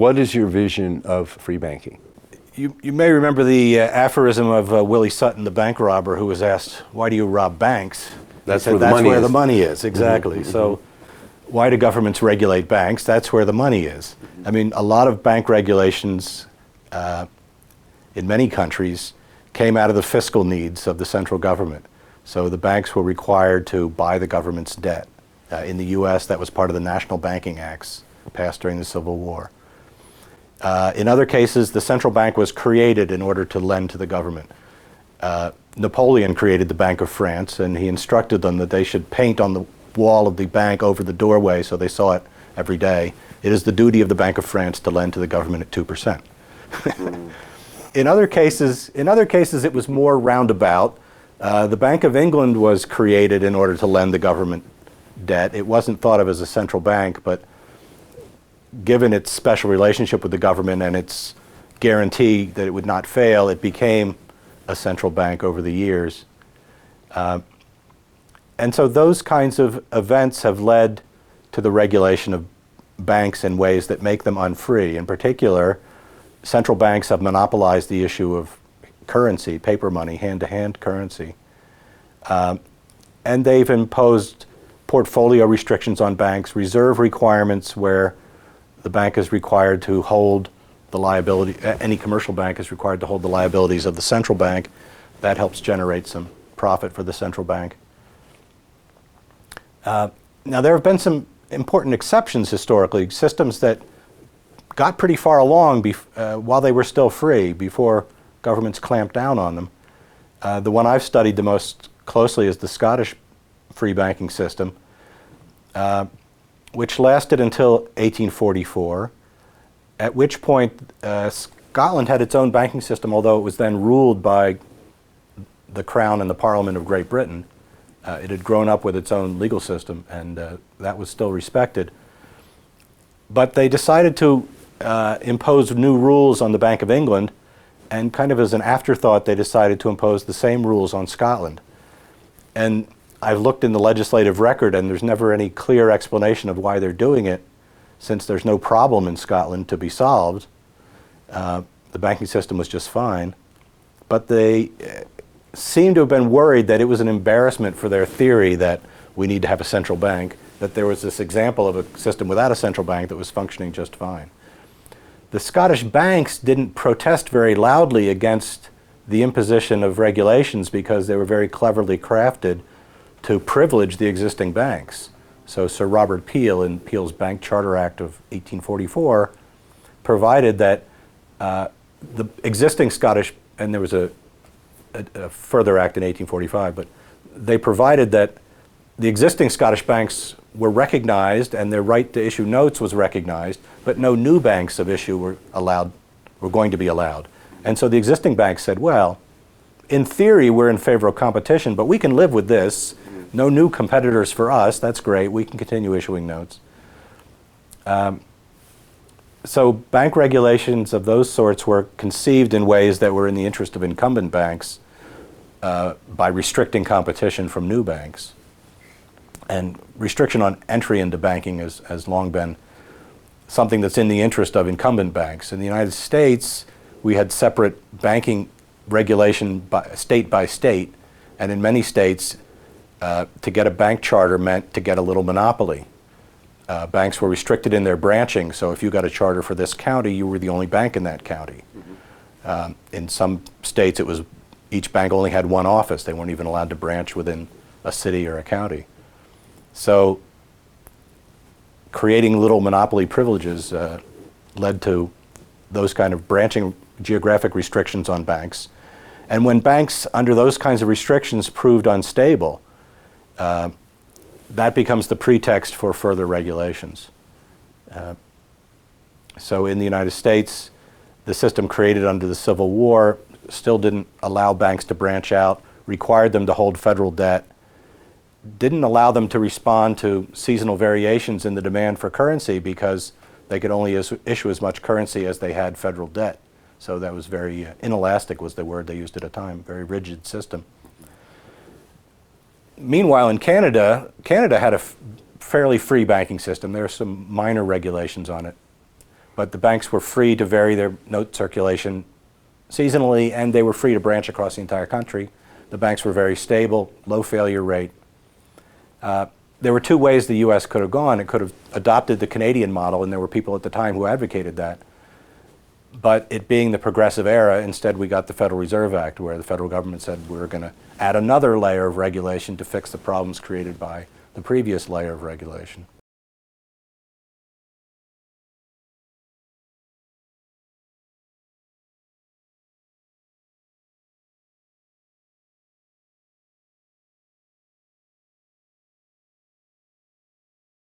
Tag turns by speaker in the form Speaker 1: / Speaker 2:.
Speaker 1: what is your vision of free banking?
Speaker 2: You may remember the aphorism of Willie Sutton, the bank robber, who was asked, "Why do you rob banks?"
Speaker 1: That's
Speaker 2: He said,
Speaker 1: where
Speaker 2: the money is. Exactly. So why do governments regulate banks? That's where the money is. I mean, a lot of bank regulations in many countries came out of the fiscal needs of the central government. So the banks were required to buy the government's debt. In the U.S., that was part of the National Banking Acts passed during the Civil War. In other cases, the central bank was created in order to lend to the government. Napoleon created the Bank of France, and he instructed them that they should paint on the wall of the bank over the doorway so they saw it every day. It is the duty of the Bank of France to lend to the government at 2%. In other cases, it was more roundabout. The Bank of England was created in order to lend the government debt. It wasn't thought of as a central bank, but given its special relationship with the government and its guarantee that it would not fail, it became a central bank over the years. And so those kinds of events have led to the regulation of banks in ways that make them unfree. In particular, central banks have monopolized the issue of currency, paper money, hand-to-hand currency. And they've imposed portfolio restrictions on banks, reserve requirements where the bank is required to hold the liability, any commercial bank is required to hold the liabilities of the central bank. That helps generate some profit for the central bank. Now, there have been some important exceptions historically, systems that got pretty far along while they were still free, before governments clamped down on them. The one I've studied the most closely is the Scottish free banking system, which lasted until 1844, at which point Scotland had its own banking system, although it was then ruled by the Crown and the Parliament of Great Britain. It had grown up with its own legal system, and that was still respected. But they decided to impose new rules on the Bank of England, and kind of as an afterthought, they decided to impose the same rules on Scotland. And I've looked in the legislative record, and there's never any clear explanation of why they're doing it, since there's no problem in Scotland to be solved. The banking system was just fine. But they seem to have been worried that it was an embarrassment for their theory that we need to have a central bank, that there was this example of a system without a central bank that was functioning just fine. The Scottish banks didn't protest very loudly against the imposition of regulations because they were very cleverly crafted to privilege the existing banks. So Sir Robert Peel, in Peel's Bank Charter Act of 1844, provided that the existing Scottish, and there was a further act in 1845, but they provided that the existing Scottish banks were recognized and their right to issue notes was recognized, but no new banks of issue were going to be allowed. And so the existing banks said, well, in theory, we're in favor of competition, but we can live with this. No new competitors for us. That's great. We can continue issuing notes. So bank regulations of those sorts were conceived in ways that were in the interest of incumbent banks by restricting competition from new banks. And restriction on entry into banking has long been something that's in the interest of incumbent banks. In the United States, we had separate banking regulation by state, and in many states, to get a bank charter meant to get a little monopoly. Banks were restricted in their branching, so if you got a charter for this county, you were the only bank in that county. In some states, it was each bank only had one office. They weren't even allowed to branch within a city or a county. So creating little monopoly privileges led to those kind of branching geographic restrictions on banks. And when banks, under those kinds of restrictions, proved unstable, that becomes the pretext for further regulations. So in the United States, the system created under the Civil War still didn't allow banks to branch out, required them to hold federal debt, didn't allow them to respond to seasonal variations in the demand for currency because they could only issue as much currency as they had federal debt. So that was very inelastic was the word they used at the time, very rigid system. Meanwhile, in Canada had a fairly free banking system. There are some minor regulations on it. but the banks were free to vary their note circulation seasonally, and they were free to branch across the entire country. The banks were very stable, low failure rate. There were two ways the U.S. could have gone. It could have adopted the Canadian model, and there were people at the time who advocated that. But it being the progressive era, instead we got the Federal Reserve Act, where the federal government said we were going to add another layer of regulation to fix the problems created by the previous layer of regulation.